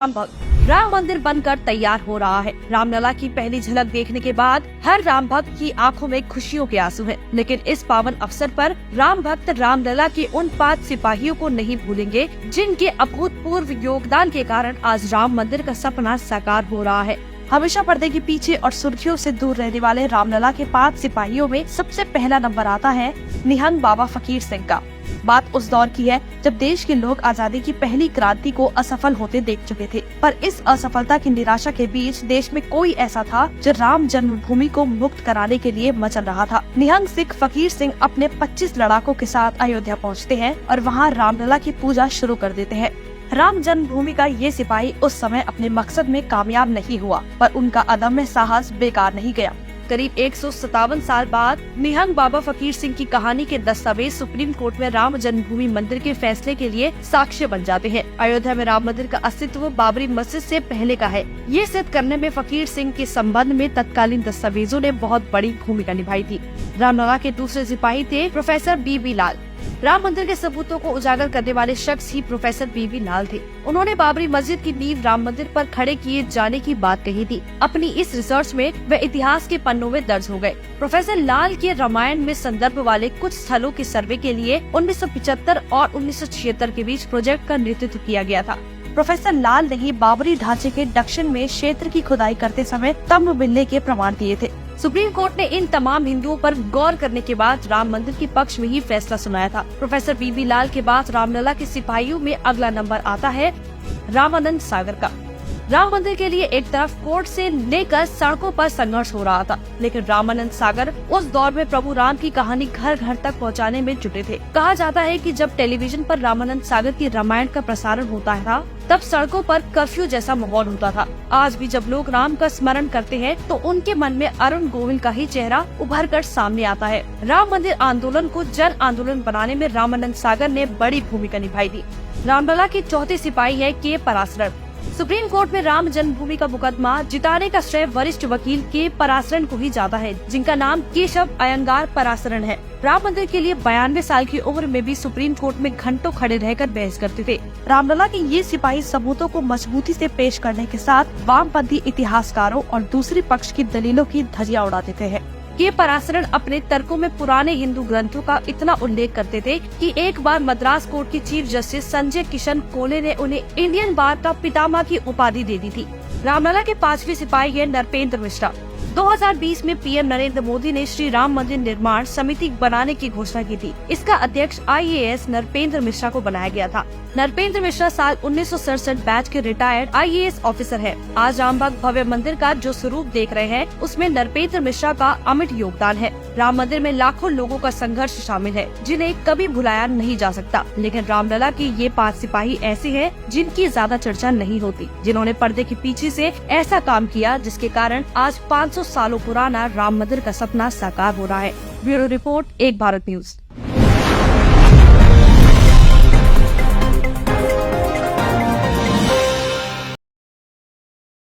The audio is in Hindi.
राम भक्त राम मंदिर बनकर तैयार हो रहा है। रामलला की पहली झलक देखने के बाद हर राम भक्त की आंखों में खुशियों के आंसू हैं। लेकिन इस पावन अवसर पर राम भक्त रामलला के उन 5 सिपाहियों को नहीं भूलेंगे जिनके अभूतपूर्व योगदान के कारण आज राम मंदिर का सपना साकार हो रहा है। हमेशा पर्दे के पीछे और सुर्खियों से दूर रहने वाले रामलला के 5 सिपाहियों में सबसे पहला नंबर आता है निहंग बाबा फकीर सिंह का। बात उस दौर की है जब देश के लोग आजादी की पहली क्रांति को असफल होते देख चुके थे, पर इस असफलता की निराशा के बीच देश में कोई ऐसा था जो राम जन्मभूमि को मुक्त कराने के लिए मचल रहा था। निहंग सिख फकीर सिंह अपने 25 लड़ाकों के साथ अयोध्या पहुँचते हैं और वहाँ रामलला की पूजा शुरू कर देते हैं। राम जन्मभूमि का ये सिपाही उस समय अपने मकसद में कामयाब नहीं हुआ, पर उनका अदम्य साहस बेकार नहीं गया। करीब 157 साल बाद निहंग बाबा फकीर सिंह की कहानी के दस्तावेज सुप्रीम कोर्ट में राम जन्मभूमि मंदिर के फैसले के लिए साक्ष्य बन जाते हैं। अयोध्या में राम मंदिर का अस्तित्व बाबरी मस्जिद से पहले का है। ये सिद्ध करने में फकीर सिंह के संबंध में तत्कालीन दस्तावेजों ने बहुत बड़ी भूमिका निभाई थी। रामलला के दूसरे सिपाही थे प्रोफेसर बीबी लाल। राम मंदिर के सबूतों को उजागर करने वाले शख्स ही प्रोफेसर बीबी लाल थे। उन्होंने बाबरी मस्जिद की नींव राम मंदिर पर खड़े किए जाने की बात कही थी। अपनी इस रिसर्च में वे इतिहास के पन्नों में दर्ज हो गए। प्रोफेसर लाल के रामायण में संदर्भ वाले कुछ स्थलों के सर्वे के लिए 1975 और 1976 के बीच प्रोजेक्ट का नेतृत्व किया गया था। प्रोफेसर लाल ने ही बाबरी ढांचे के दक्षिण में क्षेत्र की खुदाई करते समय स्तंभ मिलने के प्रमाण दिए थे। सुप्रीम कोर्ट ने इन तमाम हिंदुओं पर गौर करने के बाद राम मंदिर के पक्ष में ही फैसला सुनाया था। प्रोफेसर बीबी लाल के बाद रामलला के सिपाहियों में अगला नंबर आता है रामानंद सागर का। राम मंदिर के लिए एक तरफ कोर्ट से लेकर सड़कों पर संघर्ष हो रहा था, लेकिन रामानंद सागर उस दौर में प्रभु राम की कहानी घर घर तक पहुंचाने में जुटे थे। कहा जाता है कि जब टेलीविजन पर रामानंद सागर की रामायण का प्रसारण होता था, तब सड़कों पर कर्फ्यू जैसा माहौल होता था। आज भी जब लोग राम का स्मरण करते हैं तो उनके मन में अरुण गोविल का ही चेहरा उभर कर सामने आता है। राम मंदिर आंदोलन को जन आंदोलन बनाने में रामानंद सागर ने बड़ी भूमिका निभाई थी। रामलला के चौथे सिपाही है के पराशरण। सुप्रीम कोर्ट में राम जन्मभूमि का मुकदमा जिताने का श्रेय वरिष्ठ वकील के पराशरण को ही जाता है, जिनका नाम केशव अयंगार पराशरण है। राम मंदिर के लिए 92 साल की उम्र में भी सुप्रीम कोर्ट में घंटों खड़े रहकर बहस करते थे। रामलला के ये सिपाही सबूतों को मजबूती से पेश करने के साथ वामपंथी इतिहासकारों और दूसरी पक्ष की दलीलों की धज्जियां उड़ा देते हैं। के पराशरण अपने तर्कों में पुराने हिंदू ग्रंथों का इतना उल्लेख करते थे कि एक बार मद्रास कोर्ट के चीफ जस्टिस संजय किशन कोले ने उन्हें इंडियन बार का पितामह की उपाधि दे दी थी। रामलला के 5वें सिपाही है नरपेंद्र मिश्रा। 2020 में पीएम नरेंद्र मोदी ने श्री राम मंदिर निर्माण समिति बनाने की घोषणा की थी। इसका अध्यक्ष IAS नरपेंद्र मिश्रा को बनाया गया था। नरपेंद्र मिश्रा साल 1967 बैच के रिटायर्ड IAS ऑफिसर है। आज राम भक्त भव्य मंदिर का जो स्वरूप देख रहे हैं, उसमें नरपेंद्र मिश्रा का अमिट योगदान है। राम मंदिर में लाखों लोगों का संघर्ष शामिल है, जिन्हें कभी भुलाया नहीं जा सकता। लेकिन रामलला के ये 5 सिपाही ऐसे हैं जिनकी ज्यादा चर्चा नहीं होती, जिन्होंने पर्दे के पीछे से ऐसा काम किया जिसके कारण आज 500 सालों पुराना राम मंदिर का सपना साकार हो रहा है। ब्यूरो रिपोर्ट, एक भारत न्यूज।